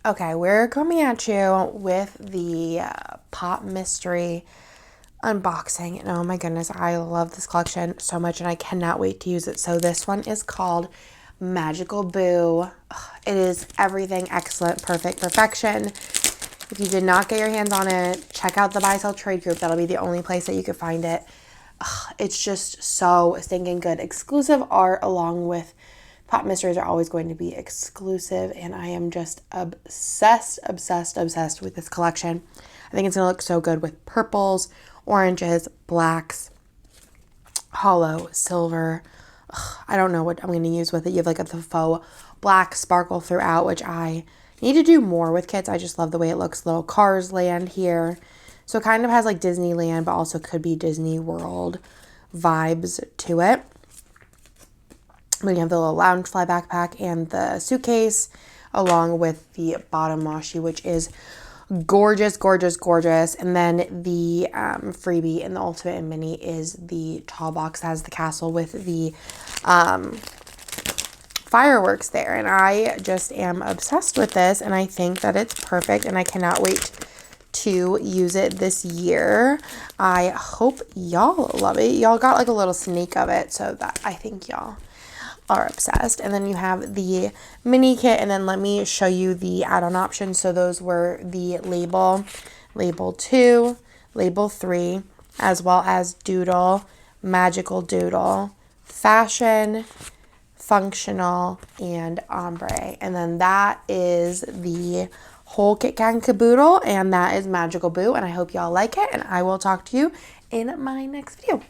Okay, we're coming at you with the Pop Mystery unboxing. And oh my goodness, I love this collection so much and I cannot wait to use it. So this one is called Magical Boo. It is everything excellent, perfect, perfection. If you did not get your hands on it, check out the Buy Sell Trade group. That'll be the only place that you can find it. It's just so stinking good. Exclusive art along with Pop Mysteries are always going to be exclusive, and I am just obsessed with this collection. I think it's going to look so good with purples, oranges, blacks, hollow, silver. I don't know what I'm going to use with it. You have like the faux black sparkle throughout, which I need to do more with kits. I just love the way it looks. Little Cars Land here. So it kind of has like Disneyland, but also could be Disney World vibes to it. Then you have the little Lounge Fly backpack and the suitcase, along with the bottom washi, which is gorgeous, gorgeous, gorgeous. And then the freebie in the Ultimate and Mini is the tall box that has the castle with the fireworks there. And I just am obsessed with this, and I think that it's perfect, and I cannot wait to use it this year. I hope y'all love it. Y'all got like a little sneak of it, so that I think y'all are obsessed. And then you have the mini kit, and then let me show you the add-on options. So those were the label 2, label 3, as well as doodle, magical doodle, fashion, functional, and ombre. And then that is the whole kit and caboodle, and that is Magical Boo. And I hope y'all like it, and I will talk to you in my next video.